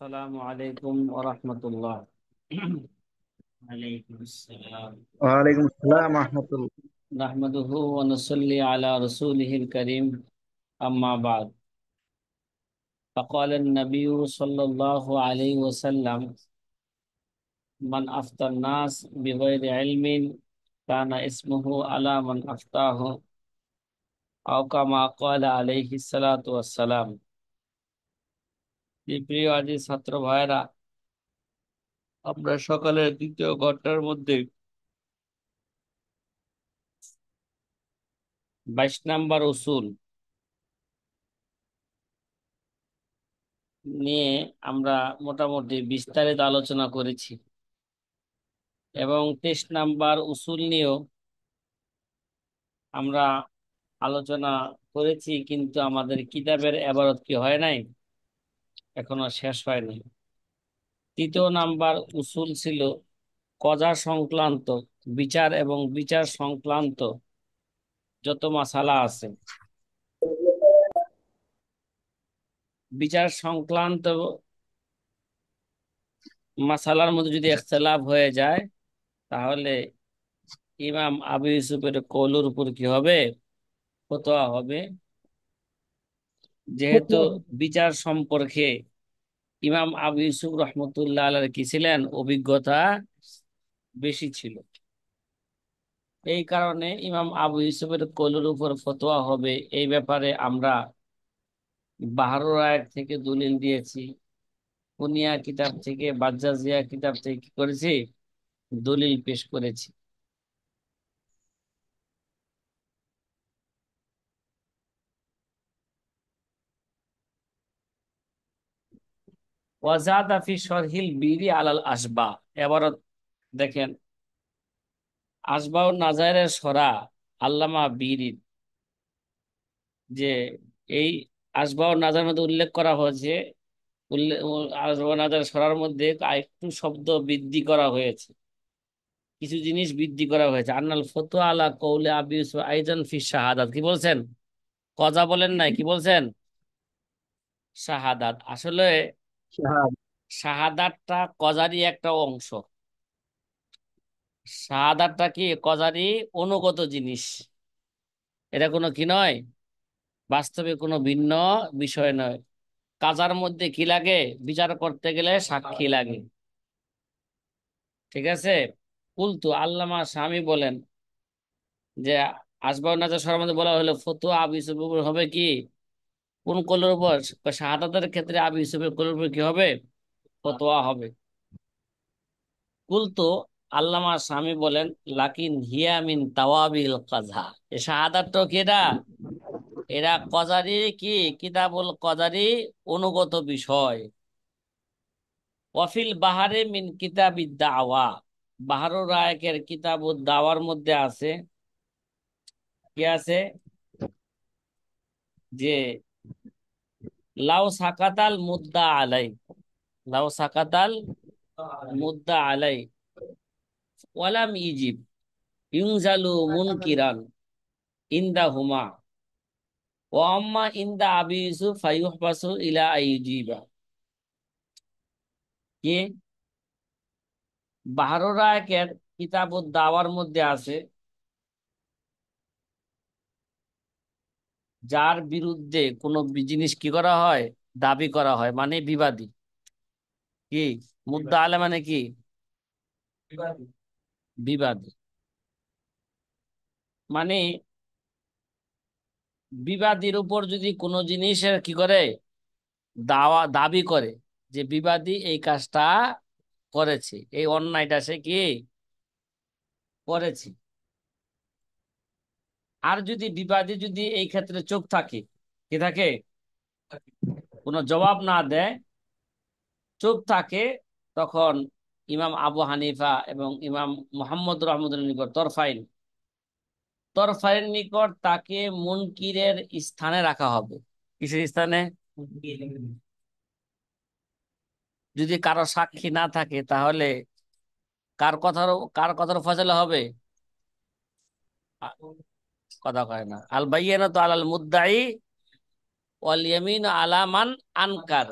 আসসালামু আলাইকুম ওয়া রাহমাতুল্লাহ। ওয়ালাইকুম আসসালাম। ওয়ালাইকুম আসসালাম রহমতুল্লাহ। নাহমাদুহু ওয়া নুসাল্লি আলা রাসূলিহিল কারীম, আম্মা বা'দ। فقال النبي صلى الله عليه وسلم: من أفتى الناس بغير علم كان اسمه على من أفتاه، أو كما قال عليه الصلاة والسلام। প্রিয় আজিজ ছাত্র ভাইরা, আমরা সকালের দ্বিতীয় ঘন্টার মধ্যে 22 নম্বর উসুল নিয়ে আমরা মোটামুটি বিস্তারিত আলোচনা করেছি এবং 23 নম্বর উসুল নিয়েও আমরা আলোচনা করেছি, কিন্তু আমাদের কিতাবের এবারত কি হয় নাই, এখনো শেষ হয়নি। 3 নম্বর উসুল ছিল কজা সংক্রান্ত, বিচার এবং বিচার সংক্রান্ত যত মাসালা আছে, বিচার সংক্রান্ত মাসালার মধ্যে যদি ইখতিলাফ হয়ে যায়, তাহলে ইমাম আবু ইউসুফের কওলের উপর কি হবে, ফতোয়া হবে। যেহেতু বিচার সম্পর্কে ইমাম আবু ইউসুফ রহমতুল্লাহ আলাইহি কি ছিলেন, অভিজ্ঞতা বেশি ছিল, এই কারণে ইমাম আবু ইউসুফের কওলের উপর ফতোয়া হবে। এই ব্যাপারে আমরা বাহারুর রায়ের থেকে দলিল দিয়েছি, কুনিয়া কিতাব থেকে, বাজ্জাজিয়া কিতাব থেকে কি করেছি, দলিল পেশ করেছি। ওয়াজাদা ফি শরহিল বিরি আলাল আসবা। এবার দেখেন, আসবাউন নাজাইরের সরা আল্লামা বিরি, যে এই আসবাউন নাজার মধ্যে উল্লেখ করা হয়েছে, আসবাউন নাজার সরার মধ্যে একটু শব্দ বৃদ্ধি করা হয়েছে, কিছু জিনিস বৃদ্ধি করা হয়েছে। আন্নাল ফতোয়া আলা কওলে আবি ইউসুফ আইজান ফি শাহাদাত, কি বলছেন, কজা বলেন নাই, কি বলছেন, শাহাদাত। আসলে শাহাদাতটা কজারই একটা অংশ, শাহাদাতটা কি কজারই অনুগত জিনিস, এটা কোনো কি নয়, বাস্তবে কোনো ভিন্ন বিষয় নয়। কাজার মধ্যে কি লাগে, বিচার করতে গেলে সাক্ষী লাগে, ঠিক আছে। কুলতু, আল্লামা স্বামী বলেন যে আসবাব নাজার সরার মধ্যে বলা হলো ফতুয়া আবু ইউসুফের উপর হবে কি, কোন কলের উপর, শাহাদাতের ক্ষেত্রে আবু ইউসুফের কলের উপর কি হবে, ফতোয়া হবে। কুলতু, আল্লামা স্বামী বলেন, লাকিন হিয়া মিন তাওয়াবিল কাজা, এ শাহাদাতটাও কি এটা, এরা কজারি কি, কিতাবুল কজারি অনুগত বিষয়। ওয়াফিল বাহারে মিন কিতাবিদ দাওয়া, বাহারুর রায়কের কিতাবুদ দাওয়ার মধ্যে আছে, কি আছে, যে লাউ সাকাতাল মুদ্দা আলাই, লাউ সাকাতাল মুদ্দা আলাই ওয়ালাম ইজিব ইউনজালু মুনকিরান ইনদা হুমা, ও আম্মা ইনদা আবি ইউসুফ ফায়ুহবাসু ইলা আইজিবা। কি, বাহারুর রায়কের কিতাবুদ দাওয়ার মধ্যে আছে, যার বিরুদ্ধে কোনো জিনিস কি করা হয়, দাবি করা হয়, মানে বিবাদী। কি, মুদ্দা আলে মানে কি, বিবাদী, মানে বিবাদীর উপর যদি কোনো জিনিসের কি করে, দাবি করে যে বিবাদী এই কাজটা করেছে, এই অন্যায়টা সে কি করেছে। আর যদি বিবাদী যদি এই ক্ষেত্রে চুপ থাকে, কি থাকে, কোনো জবাব না দেয়, চুপ থাকে, তখন ইমাম আবু হানিফা এবং ইমাম মুহাম্মদ রহমতুল্লাহ নিকট তরফাইয়ের নিকট তাকে মুনকিরের স্থানে রাখা হবে। কিসের স্থানে, যদি কারো সাক্ষী না থাকে, তাহলে কার কথার ফয়সালা হবে, আ- কথা কয় না, আল বাইয়িনাতু আলাল মুদ্দাই ওয়াল ইয়ামিনু আলা মান আনকার।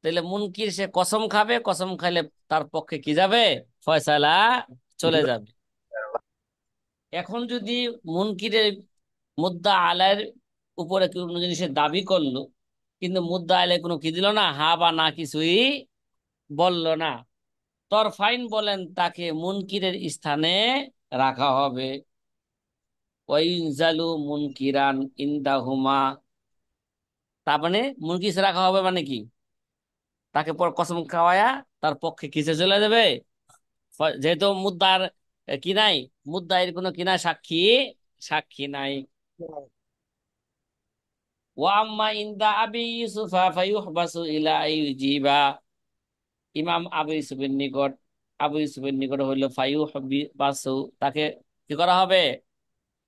তাহলে মুনকির সে কসম খাবে, কসম খাইলে তার পক্ষে কি যাবে, ফয়সালা চলে যাবে। এখন যদি মুনকিরের মুদ্দা আলায়ের উপরে কোনো জিনিসের দাবি করলো, কিন্তু মুদ্দা আলায় কোনো কি দিল না, হা বা না কিছুই বলল না, তরফাইন বলেন তাকে মুনকিরের স্থানে রাখা হবে। ওয়াইনজালু মুনকিরান ইনদাহুমা, তার মানে মুনকির রাখা হবে মানে কি, তাকে পর কসম খাওয়ায়া তার পক্ষে কিসে চলে যাবে, যেহেতু মুদ্দার কি নাই, মুদ্দায়ের কোনো কি নাই, সাক্ষী, সাক্ষী নাই। ওয়া আম্মা ইনদা আবি ইউসুফা ফায়ুহবাসু ইলা আইয়ুজিবা, ইমাম আবু ইউসুফের নিকট, আবু ইউসুফের নিকট হইল ফায়ুহবাসু, তাকে কি করা হবে,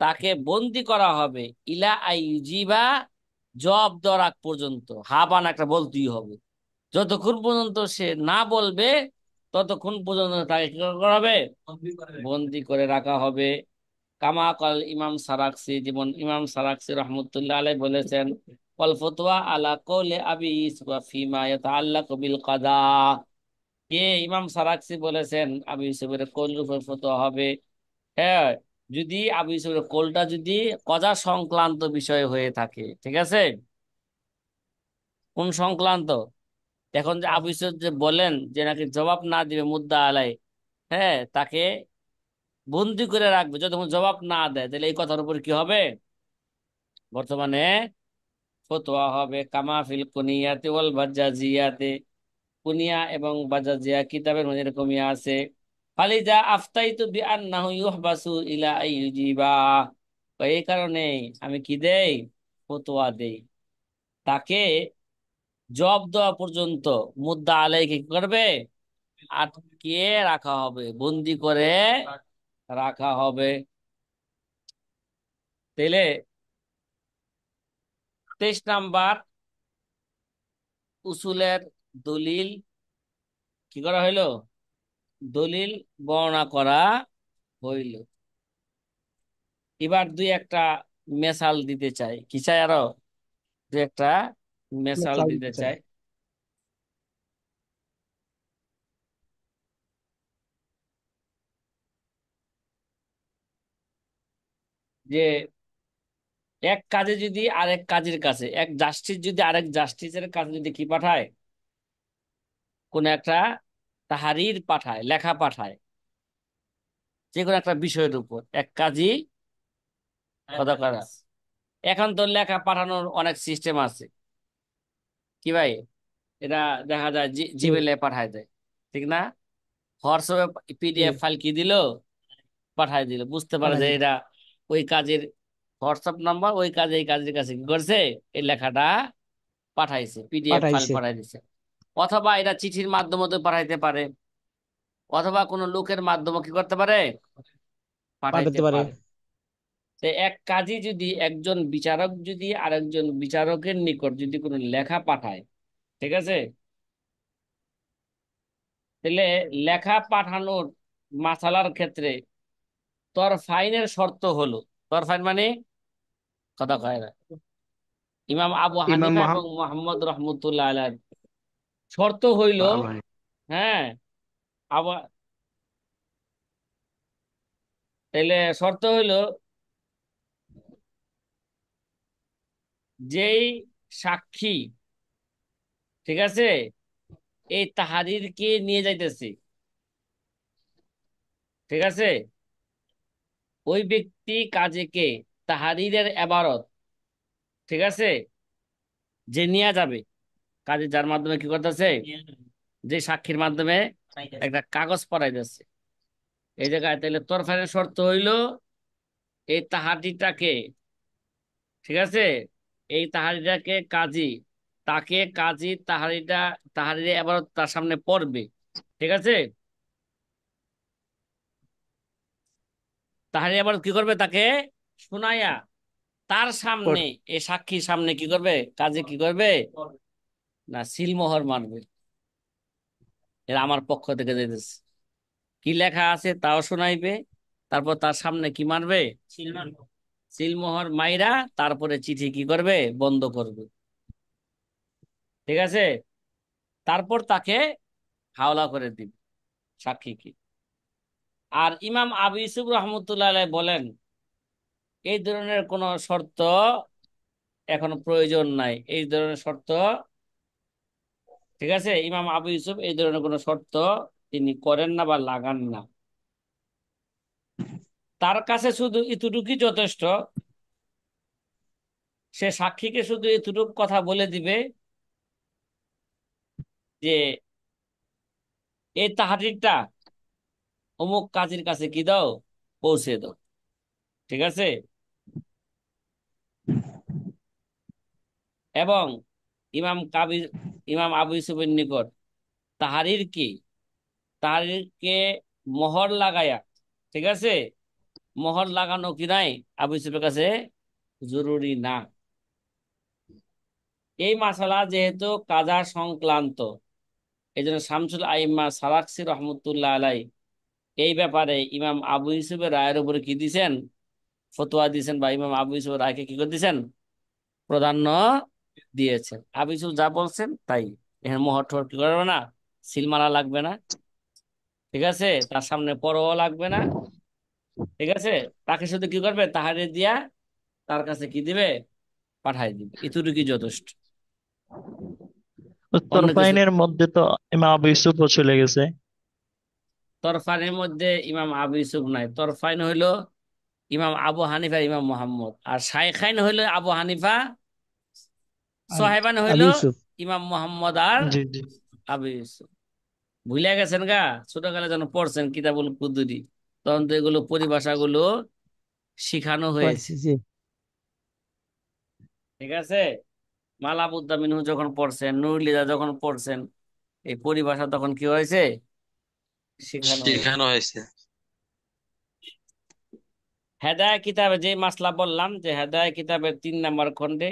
তাকে বন্দি করা হবে, ইলা আইয়ুজিবা, জবাব দেওয়ার আগ পর্যন্ত, হাবান একটা বলতেই হবে, যতক্ষণ পর্যন্ত সে না বলবে ততক্ষণ পর্যন্ত তাকে কি করা হবে, বন্দি করে রাখা হবে। কামা কাল ইমাম সারাকসি, যেমন ইমাম সারাকসি রহমতুল্লাহ আলাইহি বলেছেন, ওয়াল ফতোয়া আলা কওলি আবি ইউসুফ ফিমা ইয়াতাআল্লাকু বিল কাদা, কে ইমাম সারাকসি বলেছেন আবু ইউসুফের কৌলের উপর ফতোয়া হবে, হ্যাঁ, যদি আবু ইউসুফের কৌলটা যদি কজা সংক্রান্ত বিষয় হয়ে থাকে, ঠিক আছে, কোন সংক্রান্ত, এখন যে আবু ইউসুফ যে বলেন যে নাকি জবাব না দিবে মুদ্দা আলাই, হ্যাঁ, তাকে বন্দি করে রাখবে যতক্ষণ জবাব না দেয়, তাহলে এই কথার উপর কি হবে, বর্তমানে ফতোয়া হবে। কামা ফিল কুনিয়াতে ওয়াল বাজ্জাজিয়াতে, কুনিয়া এবং বাজাজিয়া কিতাবের মধ্যে এরকমই আছে। ফালিজা আফতাইতু বিআন্নাহু ইউহবাসু ইলা আইয়ুজিবা, এই কারণে আমি কি দেই, ফতোয়া দেই, তাকে জবাব দেওয়া পর্যন্ত মুদ্দা আলাইকে কি করবে, আটকে রাখা হবে, বন্দি করে রাখা হবে। তাইলে 23 নাম্বার উসুলের দলিল কি করা হইলো, দলিল বর্ণনা করা হইল। এবার দুই একটা মেসাল দিতে চাই, কি চাই আরো, দুই একটা মেসাল চাল দিতে দিতে চাই। চাই। যে এক কাজে যদি আরেক কাজের কাছে, এক জাস্টিস যদি আরেক জাস্টিসের কাছে যদি কি পাঠায়, কোন একটা তাহারির পাঠায়, লেখা পাঠায়, যে কোনো একটা বিষয়ের উপর এক কাজী কথা করা, এখন তো লেখা পাঠানোর অনেক সিস্টেম আছে, কি ভাই, এটা দেখা যায় জি, জিমেলে পাঠায় দেয়, ঠিক না, হোয়াটসঅ্যাপে জি, পিডিএফ ফাইল কি দিল, পাঠায় দিল, বুঝতে পারে পাঠাই যে দিই। এটা ওই কাজের হোয়াটসঅ্যাপ নাম্বার, ওই কাজে এই কাজের কাছে কি করছে, এই লেখাটা পাঠাইছে, পিডিএফ ফাইল পাঠাইছে। পাঠাই দিছে। অথবা এটা চিঠির মাধ্যমে তো পাঠাইতে পারে, অথবা কোনো লোকের মাধ্যমে কি করতে পারে, পাঠাইতে পাঠাতে পারে। পারে। তো এক কাজী যদি, একজন বিচারক যদি আরেকজন বিচারকের নিকট যদি কোনো লেখা পাঠায়, ঠিক আছে, তাহলে লেখা পাঠানোর মাসালার ক্ষেত্রে তরফাইনের শর্ত হলো, তরফাইন মানে কথা কয় না, ইমাম আবু ইমাম হানিফা এবং মোহাম্মদ। মোহাম্মদ রহমতুল্লাহ আলাইহ শর্ত হইল, ভাই, হ্যাঁ, আবার তাইলে শর্ত হইল, যেই সাক্ষী, ঠিক আছে, এই তাহারিরকে নিয়ে যাইতেছে, ঠিক আছে, ওই ব্যক্তি কাজীকে তাহারিরের এবারত, ঠিক আছে, যে নিয়ে যাবে, কাজে যার মাধ্যমে কি করতেছে, যে সাক্ষীর মাধ্যমে একটা কাগজ পড়াইতেছে, এই জায়গায় তাহলে তরফাইনের শর্ত হইল, এই তাহারিটাকে, ঠিক আছে, এই তাহারিটাকে কাজী, তাকে কাজী তাহারিটা, তাহারিরে এবার তার সামনে পড়বে, ঠিক আছে, তাহারি আবার কি করবে, তাকে শুনাইয়া তার সামনে, পড়। এই সাক্ষীর সামনে কি করবে, কাজী কি করবে, না সিলমোহর মারবে, এরা আমার পক্ষ থেকে যেতেছে, কি লেখা আছে তাও শোনাইবে, তারপর তার সামনে কি মারবে, সিলমোহর মাইরা তারপরে চিঠি কি করবে, বন্ধ করবে, ঠিক আছে। তারপর তাকে হাওলা করে দিবে সাক্ষীকে। আর ইমাম আবু ইউসুফ রহমতুল্লাহ আলাইহি বলেন এই ধরনের কোন শর্ত এখনো প্রয়োজন নাই, এই ধরনের শর্ত, ঠিক আছে, ইমাম আবু ইউসুফ এই ধরনের কোন শর্ত তিনি করেন না বা লাগান না। তার কাছে শুধু এতটুকুই যথেষ্ট, সে সাক্ষীকে শুধু এতটুকু কথা বলে দিবে যে এই তাহারিরটা অমুক কাজীর কাছে কি দাও, পৌঁছে দাও, ঠিক আছে। এবং ইমাম কাবির ইমাম আবু ইউসুফের নিকট তাহারির কি, তাহারিরকে মোহর লাগায়া, ঠিক আছে, মোহর লাগানো কি নাই আবু ইউসুফের কাছে জরুরি না। এই মাসালা যেহেতু কাজা সংক্রান্ত, এই জন্য শামসুল আইম্মা সালাকসি রহমতুল্লাহ আলাই এই ব্যাপারে ইমাম আবু ইউসুফের রায়ের উপরে কি দিছেন, ফতোয়া দিয়েছেন, বা ইমাম আবু ইউসুফের রায়কে কি করে দিয়েছেন, প্রাধান্য দিয়েছেন। আবু ইউসুফ যা বলছেন তাই, এখানে মোহর টোহর কি করবে না, সিলমালা লাগবে না, ঠিক আছে, তার সামনে পরোয়া লাগবে না, ঠিক আছে। তাকে শুধু কি করবে, তাহারে দিয়া তার কাছে কি দিবে, পাঠাই দিবে, এতটুকুই যথেষ্ট, অন্য কিছু। তরফাইনের মধ্যে তো ইমাম আবু ইউসুফও চলে গেছে। তরফানের মধ্যে ইমাম আবু ইউসুফ নাই, তরফাইন হইলো ইমাম আবু হানিফা, ইমাম মোহাম্মদ, আর শাইখাইন হইলো আবু হানিফা, আর সোহেবান হইলো আবু ইউসুফ। ইমাম মোহাম্মদ আর জি জি। আবু ইউসুফ। ভুলে গেছেন গা, ছোটকালে যখন পড়ছেন কিতাবুল কুদুরি, তখন তো এগুলো পরিভাষাগুলো শিখানো হয়েছে, পড়ছি জি। ঠিক আছে। মালাবুদ্দা মিনহু যখন পড়ছেন, নুরুলিদা যখন পড়ছেন, এই পরিভাষা তখন কি হয়েছে, শিখানো হয়েছে। শেখানো হয়েছে। হেদায়া কিতাবে যে মাসলা বললাম, যে হেদায়া কিতাবের 3 নম্বর খণ্ডে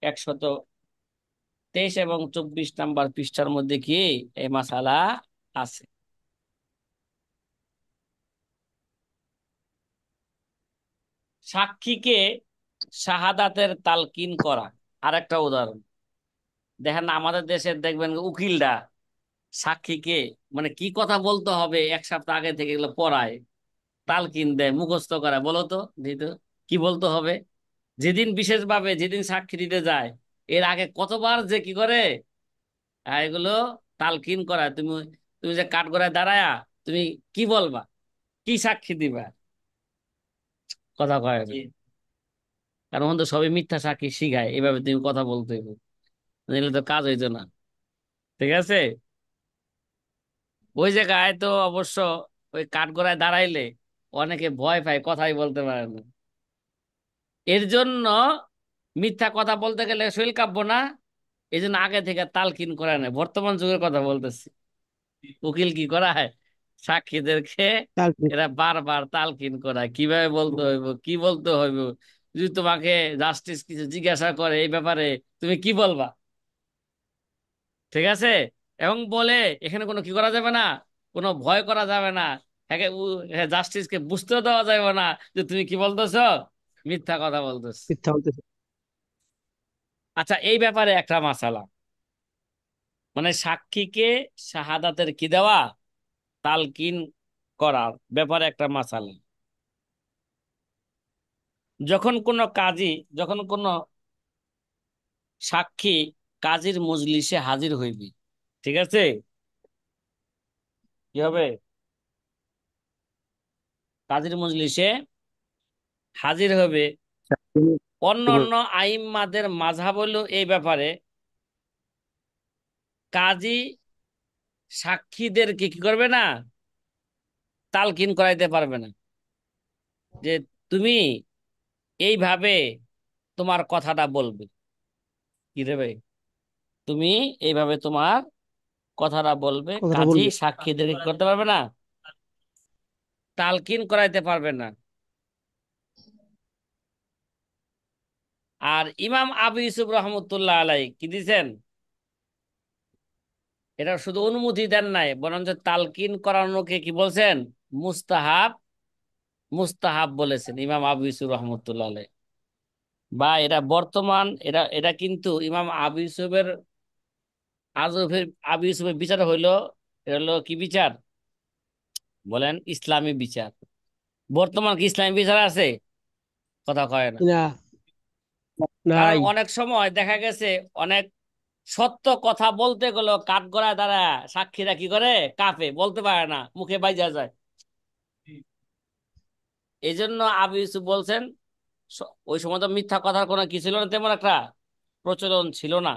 123 এবং 24 নম্বর পৃষ্ঠার মধ্যে কি এই মাসালা আছে। সাক্ষীকে শাহাদাতের তালকিন করা আরেকটা উদাহরণ। দেখেন না, আমাদের দেশের দেখবেন উকিলরা সাক্ষীকে মানে কি কথা বলতে হবে 1 সপ্তাহ আগে থেকে এগুলো পড়ায়, তালকিন দেয়, মুখস্থ করায়। বলো তো দিত কি বলতে হবে, যেদিন বিশেষভাবে যেদিন সাক্ষী দিতে যায় এর আগে কতবার যে কি করে, এগুলো তালকিন করায়। তুমি তুমি যে কাঠগড়ায় দাঁড়ায়া তুমি কি বলবা, কি সাক্ষী দিবা, কথা কয় না। কারণ ওখানে তো সবই মিথ্যা সাক্ষী শিখায়, এভাবে তুমি কথা বলতে হইব, নাহলে তো কাজ হইতো না, ঠিক আছে। ওই জায়গায় তো অবশ্য ওই কাঠগড়ায় দাঁড়াইলে অনেকে ভয় পায়, কথাই বলতে পারে না। এর জন্য মিথ্যা কথা বলতে গেলে শৈল কাব্য না, এই জন্য আগে থেকে তালকিন করে নেয়। বর্তমান যুগের কথা বলতেছি, উকিল কি করায়, সাক্ষীদেরকে কালকে এরা বারবার তালকিন করায় কিভাবে বলতে হইব, কি বলতে হইব। যদি তোমাকে জাস্টিস কিছু জিজ্ঞাসা করে এই ব্যাপারে, তুমি কি বলবা, ঠিক আছে। এবং বলে এখানে কোনো কি করা যাবে না, কোনো ভয় করা যাবে না, জাস্টিসকে বুঝতেও দেওয়া যাবে না যে তুমি কি বলতেছ, মিথ্যা কথা বলতেছ। মিথ্যা বলতেছে। আচ্ছা, এই ব্যাপারে একটা মাসালা, মানে সাক্ষীকে শাহাদাতের কি দেওয়া, তালকিন করার ব্যাপারে একটা মাসালা। যখন কোনো কাজী, যখন কোনো সাক্ষী কাজীর মজলিসে হাজির হইবে, ঠিক আছে, কি হবে, কাজীর মজলিসে হাজির হবে। অন্য অন্য আইম্মাদের মাযহাব হলো এই ব্যাপারে, কাজী সাক্ষীদেরকে কি করবে না, তালকিন করাইতে পারবে না যে তুমি এইভাবে তোমার কথাটা বলবে, কি দেবে, তুমি এইভাবে তোমার কথাটা বলবে, কথাটা কাজী বলবে। সাক্ষীদেরকে কি করতে পারবে না, তালকিন করাইতে পারবে না। আর ইমাম আবু ইউসুফ রহমতুল্লাহ আলাই কি দিছেন, এটা শুধু অনুমতি দেন নাই, বরঞ্চ তালকিন করানোকে কি বলছেন, মুস্তাহাব, মুস্তাহাব বলেছেন ইমাম আবু ইউসুফ রহমতুল্লাহ আলাই। বা এটা বর্তমান, এটা এটা কিন্তু ইমাম আবু ইউসুফের আজবের আবু ইউসুফের বিচার হইলো, এটা হলো কি বিচার বলেন? ইসলামী বিচার। বর্তমান কি ইসলামী বিচার আছে? কথা কয় না। না, কারণ নাই। অনেক সময় দেখা গেছে অনেক সত্য কথা বলতে গেলেও কাঠগড়ায় দ্বারা সাক্ষীরা কি করে, কাঁপে, বলতে পারে না, মুখে বাইজা যায়। এই জন্য আবু ইউসুফ বলছেন, ওই সময় তো মিথ্যা কথার কোনো কি ছিল না, তেমন একটা প্রচলন ছিল না।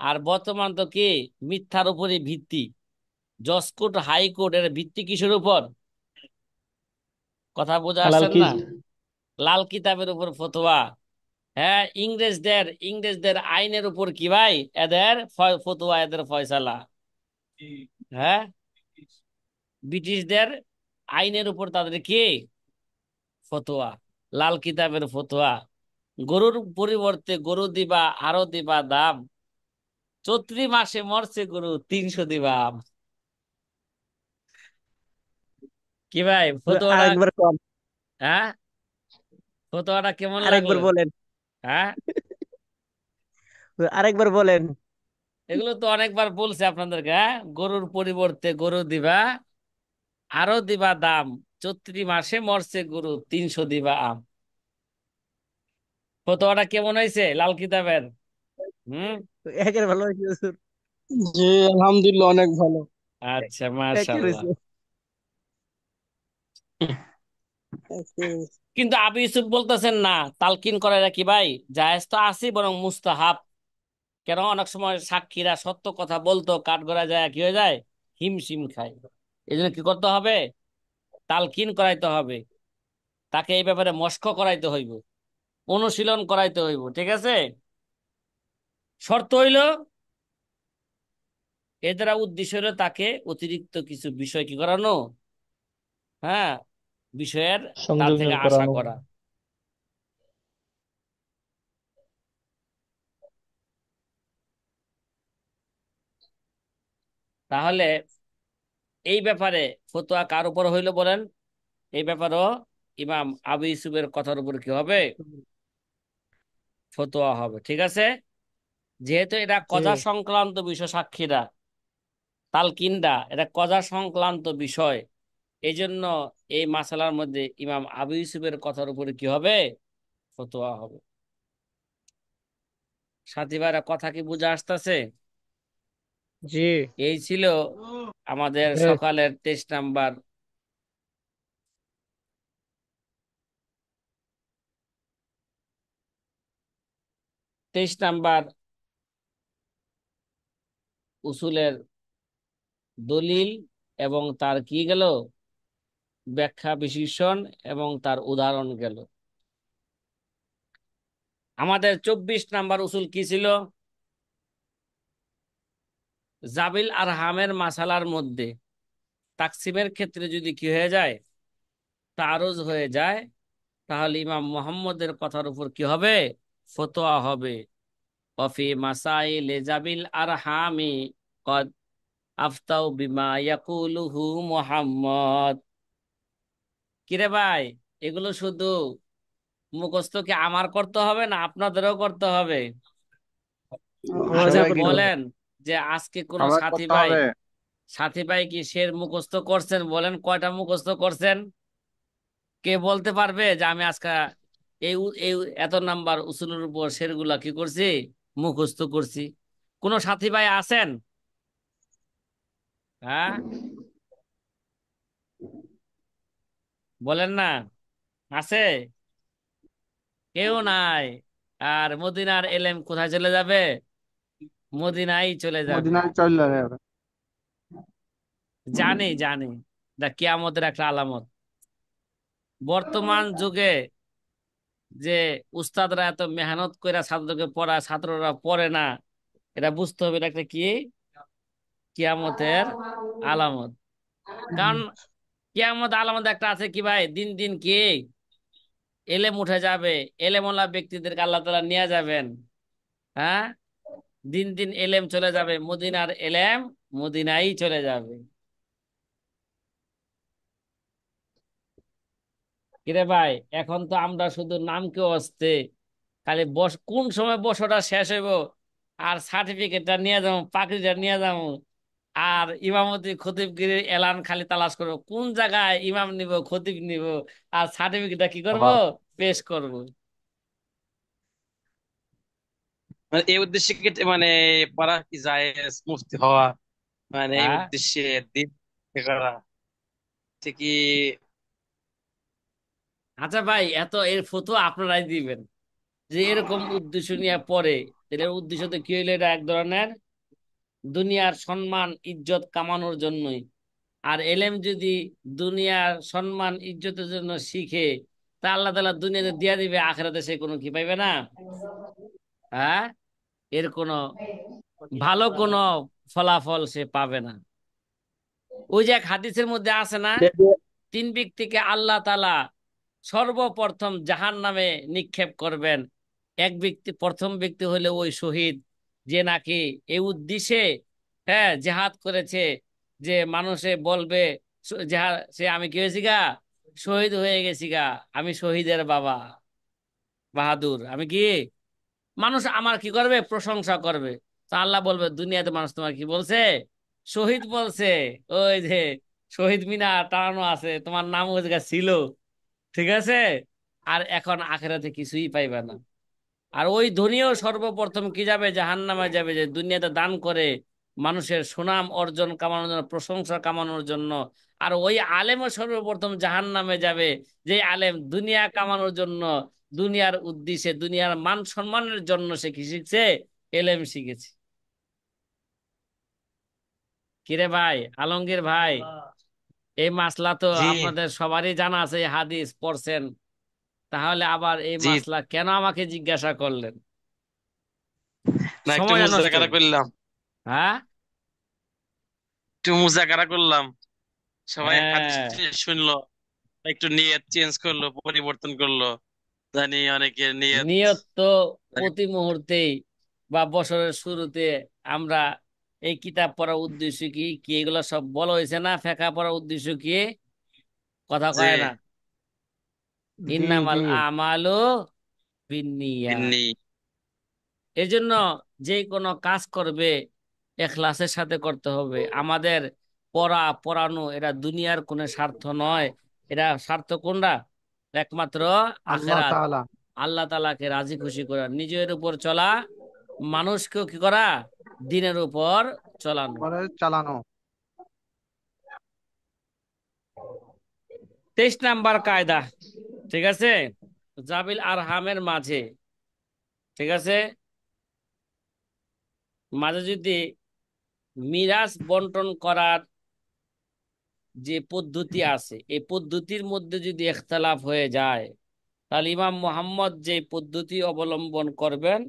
আর বর্তমান তো কি, মিথ্যার উপরই ভিত্তি। জজ কোর্ট, হাইকোর্ট, এর ভিত্তি কিসের উপর? কথা বোঝা হালাল আসছেন কি? না? লাল কিতাবের উপর ফতোয়া। হ্যাঁ, ইংরেজদের আইনের উপর কি ভাই, এদের ফতোয়া, এদের ফয়সালা। হ্যাঁ, ব্রিটিশদের আইনের উপর তাদের কি ফতোয়া, লাল কিতাবের ফতোয়া। গরুর পরিবর্তে গরু দিবা, আরো দিবা দাম, চৈত্রি মাসে মরছে গরু, 300 দিবা আম। কি ভাই ফতোয়াটা? আরেকবার কম। হ্যাঁ, ফতোয়াটা কেমন লাগলো? আরেকবার বলেন। হ্যাঁ, আরেকবার বলেন। এগুলো তো অনেকবার বলছে আপনাদেরকে। হ্যাঁ, গরুর পরিবর্তে গরু দিবা, আরো দিবা দাম, চৈত্রি মাসে মরছে গরু, 300 দিবা আম। ফতোয়াটা কেমন হয়েছে লাল কিতাবের? হুম। একের ভালো হয়েছে হুজুর। জি, আলহামদুলিল্লাহ অনেক ভালো। আচ্ছা, একের মাশাআল্লাহ। হয়েছে। কিন্তু আবু ইউসুফ বলতেছেন না, তালকিন করা এটা কি ভাই জায়েজ তো আছে, বরং মুস্তাহাব। কেন? অনেক সময় সাক্ষীরা সত্য কথা বলতো, কাঠগড়ায় যায় কি হয়ে যায়, হিমশিম খায়। এই জন্য কি করতে হবে? তালকিন করাইতে হবে, তাকে এই ব্যাপারে মশক করাইতে হইব, অনুশীলন করাইতে হইব। ঠিক আছে? শর্ত হইল, এর দ্বারা উদ্দেশ্য হলো তাকে অতিরিক্ত কিছু বিষয় কি করানো, হ্যাঁ, বিষয়ের তার থেকে সংযোজন আশা করানো। করা। তাহলে এই ব্যাপারে ফতোয়া কার উপর হইলো বলেন? এই ব্যাপারও ইমাম আবু ইউসুফের কথার উপর কি হবে, ফতোয়া হবে। ঠিক আছে? যেহেতু এটা জি। কজা সংক্রান্ত বিষয়, সাক্ষীরা, তালকিনরা, এটা কজা সংক্রান্ত বিষয়। এই জন্য এই মাসালার মধ্যে ইমাম আবু ইউসুফের কথার উপরে কি হবে, ফতোয়া হবে। সাথী ভাইরা, কথা কি বুঝে আসতেছে? জি। এই ছিল আমাদের হ্যাঁ। সকালের 23 নাম্বার, 23 নাম্বার উসুলের দলিল, এবং তার কি গেল, ব্যাখ্যা বিশ্লেষণ, এবং তার উদাহরণ গেল। আমাদের 24 নাম্বার উসুল কি ছিল? জাবিল আর হামের মাসালার মধ্যে তাকসিমের ক্ষেত্রে যদি কি হয়ে যায়, তারুজ হয়ে যায়, তাহলে ইমাম মুহাম্মদের কথার উপর কি হবে, ফতোয়া হবে। ওয়াফি মাসাইল জাবিল আরহামি কদ আফতাউ বিমা ইয়াকুলুহু মুহাম্মদ। কিরে ভাই, এগুলো শুধু মুখস্থ কি আমার করতে হবে না আপনাদেরও করতে হবে? আমাদের আচ্ছা সবাই করতে কিন্তু হবে। বলেন, যে আজকে কোন সবাই সাথী করতে ভাই, হবে। কি শের মুখস্থ করছেন? বলেন কয়টা মুখস্থ করছেন? কে বলতে পারবে যে আমি আজকে এই এত নাম্বার উসুলের উপর শেরগুলা কি করছি, মুখস্থ করছি? কোন সাথী ভাই আছেন? হ্যাঁ, বলেন না। আছে? কেউ নাই। আর মদিনার এলেম কোথায় চলে যাবে? মদিনায় চলে যাবে। মদিনায় চলে যাবে। জানি, জানি, এটা কিয়ামতের একটা আলামত। বর্তমান যুগে যে উস্তাদরা এত মেহনত করে ছাত্রকে পড়া, ছাত্ররা পড়ে না, এটা বুঝতে হবে এটা একটা কি, কিয়ামতের আলামত। কারণ কিয়ামত আলামত একটা আছে কি ভাই, দিন দিন কি এলেম উঠে যাবে, এলেমওয়ালা ব্যক্তিদেরকে আল্লাহ তাআলা নিয়ে যাবেন। হ্যাঁ, দিন দিন এলেম চলে যাবে, মদিনার এলেম মদিনায় চলে যাবে। কিরে ভাই, এখন তো আমরা শুধু নামকে অস্তে, খালি কোন সময় বর্ষটা শেষ হইব আর সার্টিফিকেটটা নিয়ে যাবো, পাকড়িটা নিয়ে যাবো। আর ইমামতি খতিবগিরির এলান খালি তালাশ করবো, কোন জায়গায় ইমাম নিব, খতিব নিব, আর সার্টিফিকেটটা কি করব, আবার পেশ করব। মানে এই উদ্দেশ্যে কি মানে পড়া কি জায়েজ মুফতি হওয়া, মানে এই হ্যাঁ, উদ্দেশ্যে দিন করা ঠিকই। আচ্ছা ভাই, এত এর ফতোয়া আপনারাই দিবেন যে এরকম উদ্দেশ্য নিয়ে পড়ে, এর উদ্দেশ্য তো কি হইলো, এটা এক ধরনের দুনিয়ার সম্মান ইজ্জত কামানোর জন্যই। আর এলেম যদি দুনিয়ার সম্মান ইজ্জতের জন্য শিখে, তা আল্লাহ তাআলা দুনিয়াতে দিয়া দিবে, আখিরাতে সে কোনো কি পাইবে না। হ্যাঁ, এর কোনো ভালো কোনো ফলাফল সে পাবে না। ওই যে এক হাদিসের মধ্যে আছে না, তিন ব্যক্তিকে আল্লাহ তাআলা সর্বপ্রথম জাহান নামে নিক্ষেপ করবেন। এক ব্যক্তি, প্রথম ব্যক্তি হলে ওই শহীদ, যে নাকি এই উদ্দেশ্যে হ্যাঁ জেহাদ করেছে, যে মানুষে বলবে সে আমি কি হয়েছি গা, শহীদ হয়ে গেছি গা, আমি শহীদের বাবা বাহাদুর, আমি কি, মানুষ আমার কি করবে, প্রশংসা করবে। তো আল্লাহ বলবে, দুনিয়াতে মানুষ তোমার কি বলছে, শহীদ বলছে। ওই যে শহীদ মিনার টানানো আছে, তোমার নাম ওই জায়গায় ছিল, ঠিক আছে। আর এখন আখেরাতে কিছুই পাইবে না। আর ওই ধনীও সর্বপ্রথম কি যাবে, জাহান্নামে যাবে, যে দুনিয়াতে দান করে মানুষের সুনাম অর্জন কামানোর জন্য, প্রশংসা কামানোর জন্য। আর ওই আলেমও সর্বপ্রথম জাহান্নামে যাবে, যে আলেম দুনিয়া কামানোর জন্য, দুনিয়ার উদ্দেশ্যে, দুনিয়ার মান সম্মানের জন্য সে কি শিখছে, এলেম শিখেছে। কিরে ভাই, আলমগীর ভাই, এই মাসলা তো জি আপনাদের সবারই জানা আছে, এই হাদিস পড়ছেন, তাহলে আবার এই জি, মাসলা কেন আমাকে জিজ্ঞাসা করলেন? না একটু সময়টা নষ্ট। মুজাকারা করলাম, হ্যাঁ, একটু মুজাকারা করলাম, সবাই হাদিস হ্যাঁ, শুনলো, একটু নিয়ত চেঞ্জ করলো, পরিবর্তন করলো, জানি অনেকের নিয়ত নিয়ত তো জানি। প্রতি মুহূর্তেই বা বছরের শুরুতে আমরা এই কিতাব পড়ার উদ্দেশ্য কি কি এগুলো সব বলা হয়েছে না, ফেকা পড়ার উদ্দেশ্য কি, কথা যে কয় না, জি জি ইন্নামাল আমালু বিন্নিয়াত। তিনি এই জন্য যে কোনো কাজ করবে ইখলাসের সাথে করতে হবে। আমাদের পড়ানো এটা দুনিয়ার কোনো স্বার্থ নয়, এটা স্বার্থ কোনটা, একমাত্র আল্লাহ আখেরাত, তাআলা আল্লাহ তাআলাকে রাজি খুশি করা, নিজের উপর চলা, মানুষকেও কি করা, দিনের উপর চলানো। করে চালানো। 23 নাম্বার কায়দা, ঠিক আছে, জাবিল আরহামের মাঝে, ঠিক আছে, মাঝে যদি মিরাজ বন্টন করার যে পদ্ধতি আছে, এই পদ্ধতির মধ্যে যদি ইখতিলাফ হয়ে যায়, তাহলে ইমাম মুহাম্মদ যে পদ্ধতি অবলম্বন করবেন,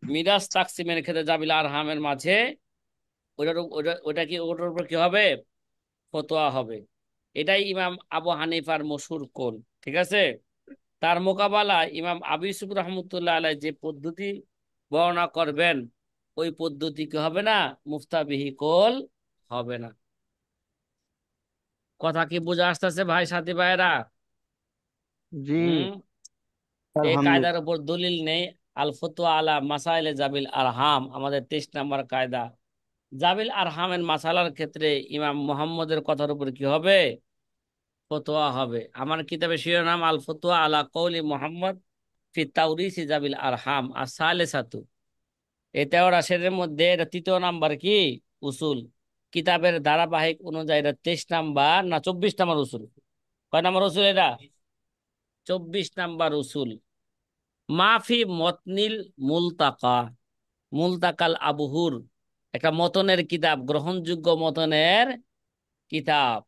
মিরাজ তাকসিমের ক্ষেত্রে জাবিল আরহামের মাঝে, ওটার উপর কি হবে, ফতোয়া হবে। এটাই ইমাম আবু হানিফার মশহুর কোল, ঠিক আছে। তার মোকাবেলা ইমাম আবু ইউসুফ রহমতুল্লাহ আলাই যে পদ্ধতি বর্ণনা করবেন, ওই পদ্ধতি কি হবে না, মুফতাবিহি কোল হবে না। কথা কি বুঝে আসতেছে ভাই, সাথী ভাইরা? জি হুম। এই কায়দার আলহামদুলিল্লাহ। উপর দলিল নেই। আল ফতোয়া আলা মাসাইলে জাবিল আরহাম, আমাদের 23 নাম্বার কায়দা। জাবিল আরহামের মাসালার ক্ষেত্রে ইমাম মুহাম্মদের কথার উপর কি হবে, ফতোয়া হবে। আমার কিতাবের শিরোনাম আল ফতোয়া আলা কওলি মুহাম্মদ ফি তাওরিসি জাবিল আরহাম আর সালেসাতু। এই 13 রাশের মধ্যে এটা 3য় নাম্বার কি, উসুল। কিতাবের ধারাবাহিক অনুযায়ী এটা 23 নাম্বার না 24 নাম্বার উসুল। কয় নাম্বার উসুল এটা, 24 নাম্বার উসুল। মাফি মতনিল মুলতাকা, মুলতাকাল আবহুর, একটা মতনের কিতাব, গ্রহণযোগ্য মতনের কিতাব।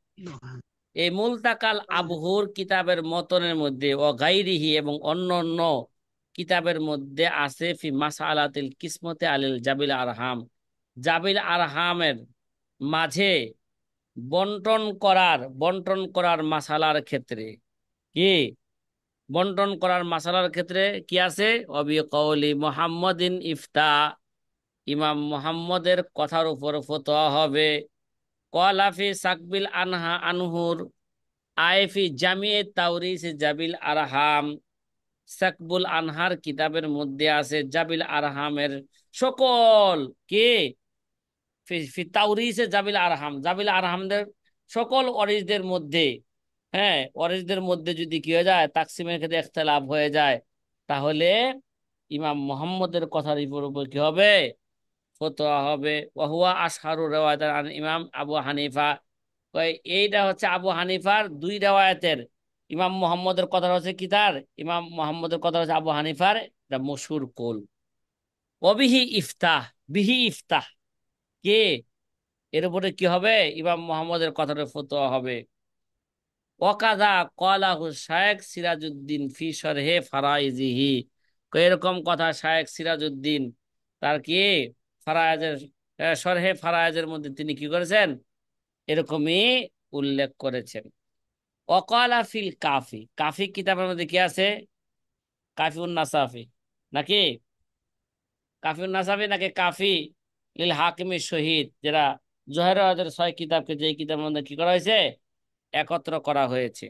এই মুলতাকাল আবহুর কিতাবের মতনের মধ্যে ও গাইরিহি, এবং অন্য অন্য কিতাবের মধ্যে আছে ফি মাসআলাতিল কিসমতে আলিল জাবিল আরহাম, জাবিল আরহামের মাঝে বন্টন করার মাসালার ক্ষেত্রে কি, বন্টন করার মাসালার ক্ষেত্রে কি আছে, অবি কওলি মুহাম্মাদিন ইফতা, ইমাম মুহাম্মদের কথার উপর ফতোয়া হবে। কলাফি সাকবিল আনহুর আইফি জামিয়ে তাওরিস জাবিল আরহাম, সাকবুল আনহার কিতাবের মধ্যে আছে জাবিল আরহামের সকল কে তাওরিসে জাবিল আরহাম, জাবিল আরহামদের সকল ওয়ারিসদের মধ্যে, হ্যাঁ ওয়ারিসদের মধ্যে যদি কি হয়ে যায় তাকসিমের ক্ষেত্রে ইখতিলাফ হয়ে যায়, তাহলে ইমাম মুহাম্মদের কথার উপর কি হবে, ফতোয়া হবে। ওয়াহুয়া আশহারু রিওয়ায়াতান আন ইমাম আবু হানিফা। এইটা হচ্ছে আবু হানিফার দুই রিওয়ায়াতের। ইমাম মুহাম্মদের কথা হচ্ছে কি, তার ইমাম মুহাম্মদের কথা হচ্ছে আবু হানিফার, এটা মশহুর কৌল। ওবিহি ইফতাহ, বিহি ইফতাহ, কে এর উপরে কি হবে, ইমাম মুহাম্মদের কথাটা ফতোয়া হবে। ওয়াকাযা ক্বালাহু শায়খ সিরাজউদ্দিন ফি শরহে ফারাইজিহি, এরকম কথা শায়খ সিরাজউদ্দিন তার কি ফারায়েজের শরহে ফারায়েজের মধ্যে তিনি কি করেছেন, এরকমই উল্লেখ করেছেন। ওয়াকালা ফিল কাফি, কাফি কিতাবের মধ্যে কি আছে, কাফিউন নাসাফি নাকি, কাফিউন নাসাফি নাকি কাফি লিল হাকিমের শহীদ, যেটা জোহরের 6 কিতাবকে যে কিতাবের মধ্যে কি করা হয়েছে, একত্র করা হয়েছে।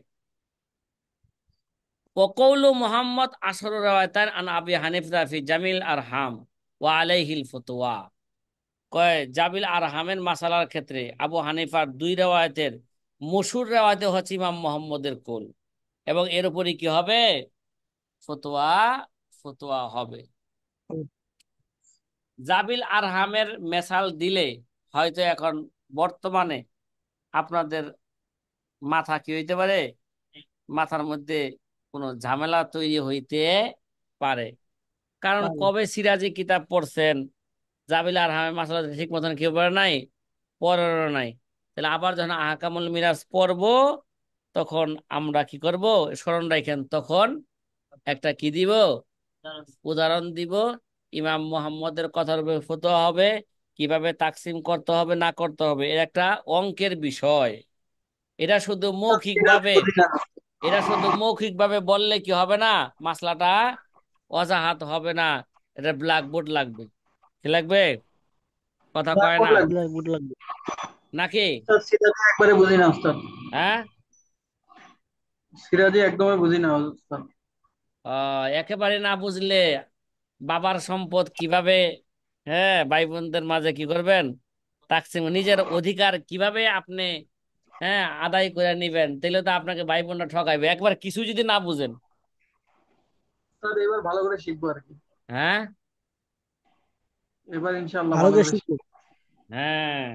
ওকৌলু মোহাম্মদ আসরুর রাওয়ায়াতান আন আবি হানিফা ফি জামিল আরহাম ওয়া আলাইহিল ফতোয়া। কয় জাবিল আরহামের মাসালার ক্ষেত্রে আবু হানিফার দুই রেওয়ায়তের মশহুর রেওয়ায়তে হচ্ছে ইমাম মুহাম্মদের কোল, এবং এর উপরই কি হবে, ফতোয়া, ফতোয়া হবে। জাবিল আরহামের মেসাল দিলে হয়তো এখন বর্তমানে আপনাদের মাথা কি হইতে পারে, মাথার মধ্যে কোনো ঝামেলা তৈরি হইতে পারে। কারণ কবে সিরাজি কিতাব পড়ছেন, জাবিল আরহামের মাসালা ঠিক মতন কেউ পড়ে নাই, পড়ারও নাই। তাহলে আবার যখন আহকামুল মিরাজ পড়বো, তখন আমরা কি করব, স্মরণ রাখেন, তখন একটা কি দিব, উদাহরণ দিব। ইমাম মুহাম্মদের কথার উপর ফতোয়া হবে, কিভাবে তাকসিম করতে হবে না করতে হবে, এর একটা অঙ্কের বিষয়। এটা শুধু মৌখিক ভাবে, এটা শুধু মৌখিক ভাবে বললে কি হবে না, মাসলাটা অজাহাত হবে না, এটা ব্ল্যাকবোর্ড লাগবে। কি লাগবে, কথা কয় ব্ল্যাকবোর্ড না লাগবে। ব্ল্যাকবোর্ড লাগবে। নাকি, উস্তাদ, সিরাজি একবারে বুঝি না উস্তাদ। হ্যাঁ। সিরাজি একদমই বুঝি না উস্তাদ। একেবারে না বুঝলে বাবার সম্পদ কিভাবে, হ্যাঁ ভাই বোনদের মাঝে কি করবেন, তাকসিম, নিজের অধিকার কিভাবে আপনি হ্যাঁ আদায় করে নিবেন, তাহলে তো আপনাকে ভাই বোনরা ঠকাইবে একবার কিছু যদি না বুঝেন। উস্তাদ, এবার ভালো করে শিখবো আর কি। হ্যাঁ, এবার ইনশাআল্লাহ ভালো ভালো করে করে শিখবো। শিখবো হ্যাঁ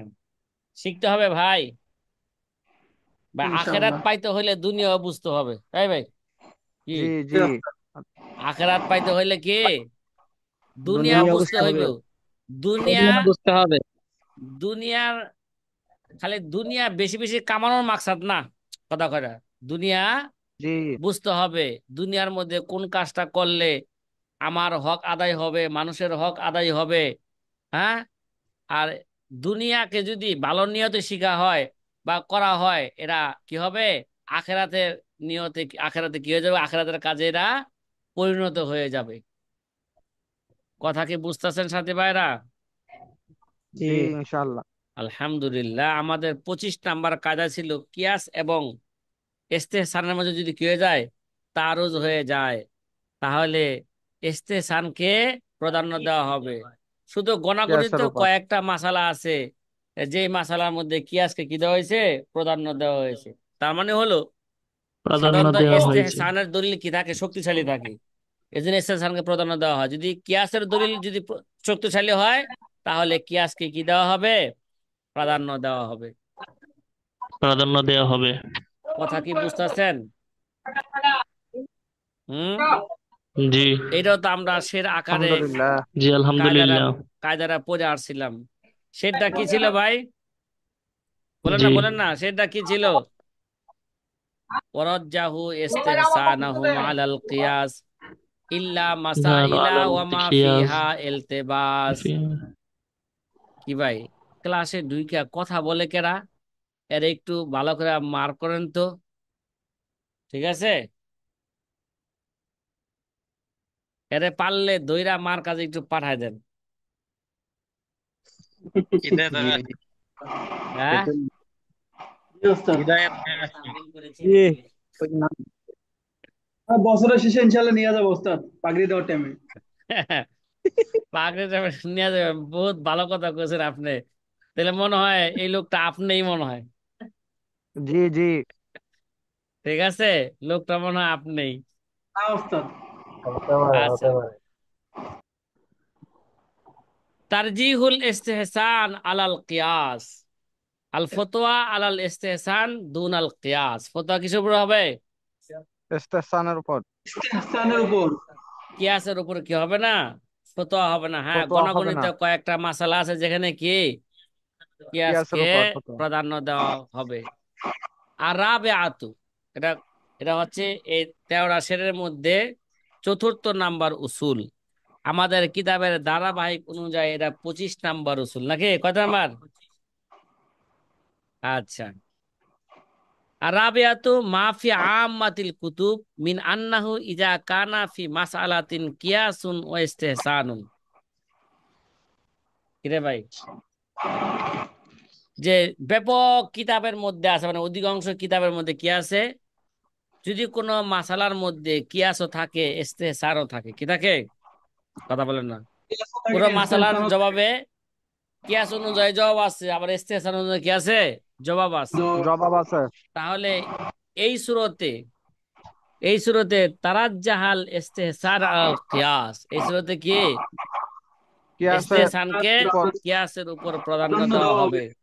শিখতে হবে ভাই। বা আখেরাত ইনশাআল্লাহ। পাইতে হইলে দুনিয়াও বুঝতে হবে, তাই ভাই কি, জি জি জি, উস্তাদ। আখেরাত পাইতে হইলে কি দুনিয়া দুনিয়া বুঝতে বুঝতে হইব। হবে। দুনিয়া, দুনিয়া বুঝতে হবে। দুনিয়ার খালি দুনিয়া বেশি বেশি কামানোর মাকসাদ না, কথা কয়টা, দুনিয়া জি বুঝতে হবে। দুনিয়ার মধ্যে কোন কাজটা করলে আমার হক আদায় হবে, মানুষের হক আদায় হবে, হ্যাঁ। আর দুনিয়াকে যদি ভালো নিয়তে শিখা হয় বা করা হয়, এরা কি হবে, আখেরাতের নিয়তে, আখেরাতে কি হয়ে যাবে, আখেরাতের কাজে এরা পরিণত হয়ে যাবে। কথা কি বুঝতেছেন সাথী ভাইরা? জি। জি, ইনশাআল্লাহ। আলহামদুলিল্লাহ। আমাদের 25 নাম্বার কায়দা ছিল কিয়াস এবং ইস্তেহসানের মধ্যে যদি কি হয়ে যায়, তারুজ হয়ে যায়, তাহলে ইস্তেহসানকে প্রাধান্য দেওয়া হবে। শুধু গণাগণিত কিয়াসের উপর। কয়েকটা মাসালা আছে, যে মাসালার মধ্যে কিয়াসকে কি দেওয়া হয়েছে, প্রাধান্য দেওয়া হয়েছে। তার মানে হলো প্রাধান্য সাধারণত দেওয়া হয়েছে। ইস্তেহসানের দলিল কি থাকে, শক্তিশালী থাকে, এই জন্য ইস্তেহসানকে প্রাধান্য দেওয়া হয়। যদি কিয়াসের দলিল যদি শক্তিশালী হয়, তাহলে কিয়াসকে কি দেওয়া হবে, প্রাধান্য দেওয়া হবে। প্রাধান্য দেওয়া হবে। কথা কি বুঝতেছেন? হুম। জি। এটাও তো আমরা শের আকারে আলহামদুলিল্লাহ। জি কায়দারা আলহামদুলিল্লাহ। কায়দারা পড়ে আসছিলাম। সেটা কি ছিল ভাই, বলেন না জি। বলেন না, সেটা কি ছিল, ওয়ারাজ্জাহু ইস্তিহসানাহু আলাল কিয়াস ইল্লা ধার মাসাইলা আলাল ওয়া মা কিয়াস। ফিহা ইলতিবাস। কি ভাই, ক্লাসে ঢুইকা কথা বলে কেরা, এর একটু ভালো করে মার করেন তো, ঠিক আছে? এরে পারলে দইরা মার কাছে একটু পাঠায় দেন। হিদায়াত জি জি। হ্যাঁ, জি উস্তাদ। হিদায়াত হয়ে আসবে। জি। ওই নাম। বছরের শেষে ইনশাল্লাহ নিয়ে যাবো ওস্তাদ পাগড়ি দেওয়ার টাইমে। পাগড়ি নিয়ে যাবেন, বহুত ভালো কথা কইছেন আপনি। তাহলে মনে হয় এই লোকটা আপনিই মনে হয়। জি জি। ঠিক আছে, লোকটা মনে হয় আপনিই। না ওস্তাদ। হতে পারে আচ্ছা, হতে পারে। তারজিহুল ইস্তেহসান আলাল কিয়াস, আল ফতোয়া আলাল ইস্তেহসান দুন আল কিয়াস। ফতোয়া কিসের উপর হবে? স্টেশনের উপর। হাসানের উপর। কিয়াসের উপর কি হবে না? ফতোয়া হবে না। হ্যাঁ, ফতোয়া হবে গণগণিত না, কয়েকটা মাসালা আছে যেখানে কি কিয়াসের কিয়াসকে উপর ফতোয়া। প্রাধান্য দেওয়া হবে। আর রাবে আতু, এটা এটা হচ্ছে এই 13 শেরের মধ্যে চতুর্থ নাম্বার উসুল। আমাদের কিতাবের ধারাবাহিক অনুযায়ী এটা 25 নাম্বার উসুল, নাকি কত নাম্বার? আচ্ছা। আর রাবিয়াতু মাফি আম্মাতিল কুতুব মিন আন্নাহু ইজা কানা ফি মাসআলাতিন কিয়াসুন ওয়া ইস্তিহসানুন। কিরে ভাই, যে ব্যাপক কিতাবের মধ্যে আছে, মানে অধিকাংশ কিতাবের মধ্যে কি আছে, যদি কোনো মাসালার মধ্যে কিয়াসও থাকে ইস্তেহসানও থাকে, কি থাকে? কথা বলেন না। পুরো মাসালার জবাবে কিয়াস অনুযায়ী জবাব আছে, আবার ইস্তেহসান অনুযায়ী কি আছে, জবাব আছে। জবাব আছে। তাহলে এই সুরতে তারাজ্জাহাল ইস্তেহসান আল কিয়াস, এই সুরতে কি কিয়াসের ইস্তেহসানকে উপর। কিয়াসের উপর প্রাধান্য প্রাধান্য দেওয়া দেওয়া হবে। হবে।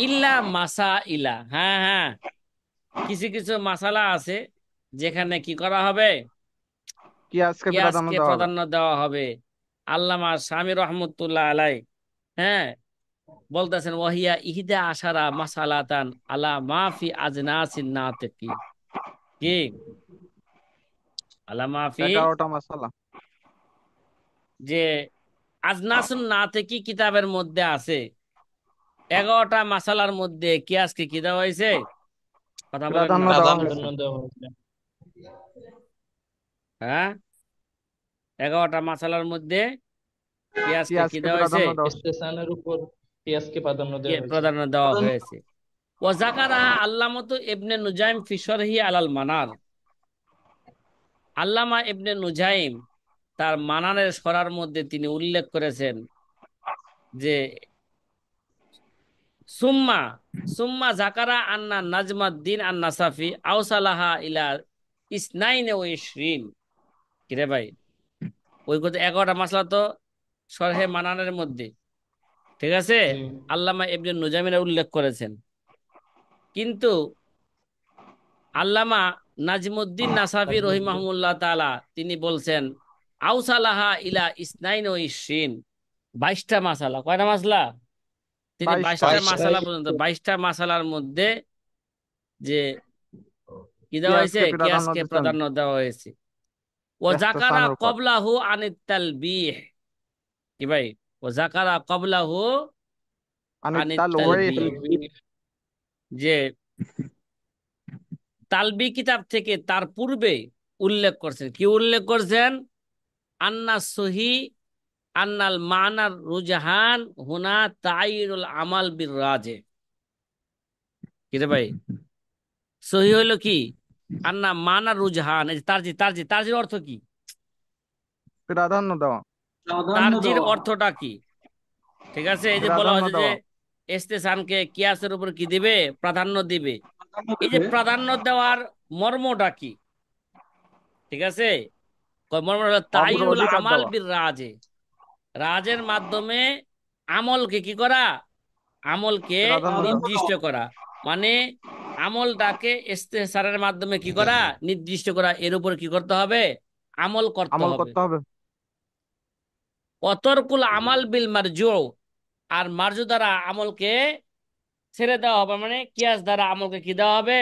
ইল্লা মাসা ইলা, হ্যাঁ হ্যাঁ, কিছু কিছু মাসালা আছে যেখানে কি করা হবে, কিয়াসকে প্রাধান্য কিয়াসকে দেওয়া হবে। প্রাধান্য দেওয়া হবে। আল্লামা শামী রহমতুল্লাহ আলাই, হ্যাঁ, বলতেছেন ওয়াহিয়া ইহদা আশারা মাসালাতান আলা মাফি আজনাসিন নাতিকি, কি আলা মাফি, 11টা মাসালা। যে আজনাসুন নাতিকি কিতাবের মধ্যে আছে 11টা মাসালার মধ্যে কিয়াসকে কি দেওয়া হয়েছে? কথা বলেন প্রাধান্য না। দেওয়া প্রাধান্য হয়েছে। দেওয়া হয়েছে। হ্যাঁ, 11টা মাসালার মধ্যে কিয়াসকে কি কিয়াসকে দেওয়া হয়েছে? প্রাধান্য দেওয়া হয়েছে। ইস্তেসানের উপর কিয়াসকে প্রাধান্য কি দেওয়া হয়েছে। প্রাধান্য দেওয়া হয়েছে। ও জাকারাহা আল্লামতু ইবনে নুজাইম ফি শরহি আলাল মানার, আল্লামা ইবনে নুজাইম তার মানানের সরার মধ্যে তিনি উল্লেখ করেছেন যে সুম্মা সুম্মা জাকারা আন্না নাজমাদ্দিন আন নাসাফি আওসালাহা ইলা ইসনাইনে ও ইশরিন। কিরে ভাই, ওই কত 11টা মাসলা তো শরহে মানানের মধ্যে, ঠিক আছে, জি আল্লামা ইবনে নুজাইমিরা উল্লেখ করেছেন। কিন্তু আল্লামা নাজিমুদ্দিন নাসাফি রহিমাহুল্লাহ তাআলা তিনি বলছেন আউসালাহা ইলা ইসনাইন ও ইশরিন, 22টা মাসালা। কয়টা মাসলা? তিনি 22টা। 22টা 22টা। মাসালা পর্যন্ত, 22টা মাসালার মধ্যে যে কি দেওয়া হয়েছে, কিয়াসকে প্রাধান্য কিয়াসকে দিচ্ছেন প্রাধান্য দেওয়া হয়েছে। ও জাকারা ইস্তেশানের উপর। কবলাহু আনিত তালবিহ, কি ভাই, ও জাকারা কবলাহু আনিত আনিত্তাল ওয়াইফ। তালবিহ, যে তালবি কিতাব থেকে তার পূর্বে উল্লেখ করছেন, কি উল্লেখ করছেন, আন্না সহি আন্নাল মানার রুজহান হুনা তাইরুল আমাল বির রাজে। কিরে ভাই, সহি হইলো কি, আন্না মানার রুজহান, এই যে তারজির অর্থ কি? প্রাধান্য দেওয়া। প্রাধান্য তারজির দেওয়া। অর্থটা কি? ঠিক আছে, এই যে বলা প্রাধান্য হয়েছে যে দেওয়া। ইস্তেসানকে কিয়াসের উপর কি দিবে, প্রাধান্য দিবে। প্রাধান্য এই যে দেবে। প্রাধান্য দেওয়ার মর্মটা কি? ঠিক আছে, মর্ম হলো তাইরুল অগ্রাধিকার আমাল দেওয়া। বির রাজে, রাজের মাধ্যমে আমলকে কি করা, আমলকে প্রাধান্য দেওয়া। প্রাধান্য নির্দিষ্ট দেওয়া। করা, মানে আমলটাকে ইস্তেহারের মাধ্যমে কি করা, নির্দিষ্ট করা, এর উপর কি করতে হবে, আমল করতে আমল হবে। করতে হবে। অতর্কুল আমাল বিল মারজু, আর মারজু দ্বারা আমলকে ছেড়ে দেওয়া হবে, মানে কিয়াস দ্বারা আমলকে কি দেওয়া হবে,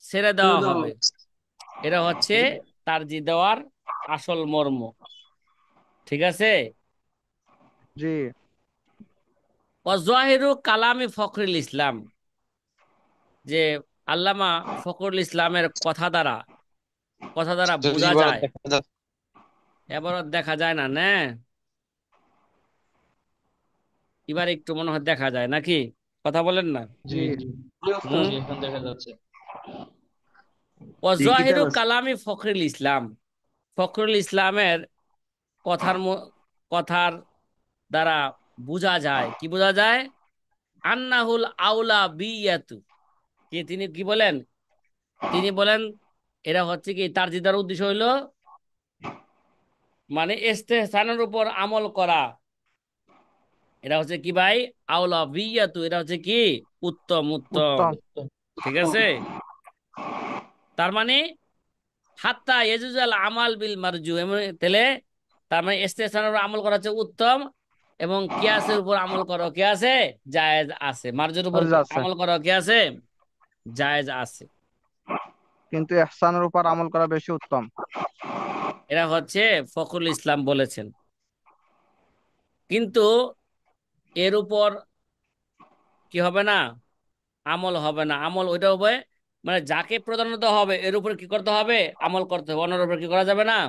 ছেড়ে ছেড়ে দেওয়া দেওয়া হবে। হবে। এটা হচ্ছে তারজি দেওয়ার আসল মর্ম। ঠিক আছে। জি। ওয়াজওয়াহিরু কালামি ফখরুল ইসলাম, যে আল্লামা ফখরুল ইসলামের কথা দ্বারা বোঝা এবার যায়, দেখা যাচ্ছে। এবার দেখা যায় না না, এবার একটু মনে হয় দেখা যায় নাকি, কথা বলেন না। জি জি। জি হুম। জি এখন দেখা যাচ্ছে। ও কি জাহিরু কিতাব আছে? কালামি ফখরুল ইসলাম, ফখরুল ইসলামের কথার দ্বারা বোঝা যায়, কি বোঝা যায়? আন্নাহুল আউলা বিয়াতু, কি তিনি কি বলেন? তিনি বলেন এরা হচ্ছে কি, তার জিদার উদ্দেশ্য হইলো মানে ইস্তেহসানের উপর আমল করা। এটা হচ্ছে কি ভাই? আউলা বিয়াতু, এটা হচ্ছে কি? উত্তম উত্তম। উত্তম। উত্তম। ঠিক আছে, তার মানে হাত্তা ইয়াজুজাল আমাল বিল মারজু, তাহলে তার মানে ইস্তেহসানের উপর আমল করা হচ্ছে উত্তম, এবং কিয়াসের উপর আমল করা কি আছে? জায়েজ আছে। মারজুর উপর মর্যাদা আছে, আমল করা কি আছে? জায়েজ আছে। কিন্তু ইহসানের উপর আমল করা বেশি উত্তম। এরা হচ্ছে ফখরুল ইসলাম বলেছেন। কিন্তু এর উপর কি হবে না? আমল হবে না। আমল ওইটা হবে মানে যাকে প্রাধান্য দেওয়া হবে এর উপর কি করতে হবে? আমল করতে হবে। অন্যের উপর কি করা যাবে না?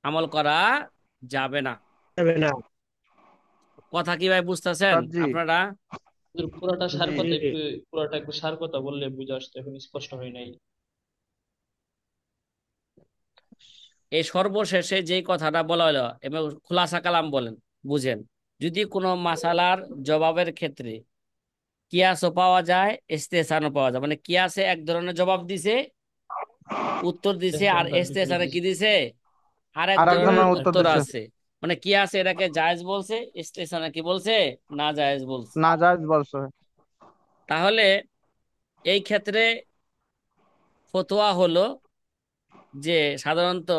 আমল করা যাবে না। যাবে না। কথা কি ভাই বুঝতেছেন উস্তাদ জি। আপনারা? হুজুর, পুরাটা সার জি। কথা জি। একটু, পুরাটা একটু সার কথা বললে বুঝে আসতো, এখন স্পষ্ট হয় নাই। এই সর্বশেষে যেই কথাটা বলা হলো এবং খুলাসা কালাম বলেন, বুঝেন, যদি কোনো মাসালার জবাবের ক্ষেত্রে কিয়াসও পাওয়া যায়, ইস্তেহসানও পাওয়া যায়, মানে কিয়াসে এক ধরনের জবাব দিছে, উত্তর দিছে, আর ইস্তেহসানটা বিপরীত ইস্তেহসানে কি দিছে। দিছে? আর এক আর ধরনের একজনের বিপরীত। উত্তর উত্তর দিছে। আছে। মানে কিয়াসে এটাকে জায়েজ বলছে, ইস্তেহসানে কি বলছে? না জায়েজ বলছে। না জায়েজ বলছে। তাহলে এই ক্ষেত্রে ফতোয়া হলো যে সাধারণত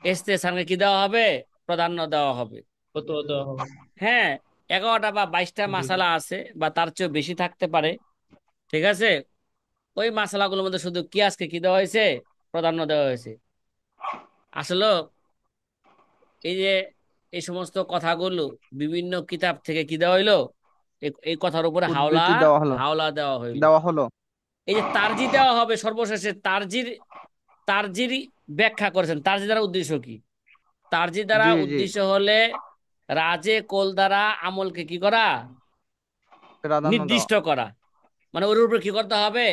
ইস্তেহসানকে কি দেওয়া হবে? প্রাধান্য দেওয়া হবে। কত দেওয়া হবে? হ্যাঁ, 11টা বা 22টা জি জি। মাসালা আছে, বা তার চেয়েও বেশি থাকতে পারে। ঠিক আছে, ওই মাসালাগুলোর মধ্যে শুধু কিয়াসকে কি দেওয়া হয়েছে? প্রাধান্য দেওয়া হয়েছে। আসলে এই যে এই সমস্ত কথাগুলো বিভিন্ন কিতাব থেকে কি দেওয়া হইলো? এই কথার উপরে হাওলা উদ্ধৃতি দেওয়া হলো। হাওলা দেওয়া হইলো। দেওয়া হলো। এই যে তারজি দেওয়া হবে সর্বশেষে, তারজির তারজির ব্যাখ্যা করেছেন। তারজি দ্বারা উদ্দেশ্য কি? তারজি দ্বারা জি জি। উদ্দেশ্য হলে রাজে কোল দ্বারা আমলকে কি করা? প্রাধান্য দেওয়া। নির্দিষ্ট করা। মানে ওর উপর কি করতে হবে?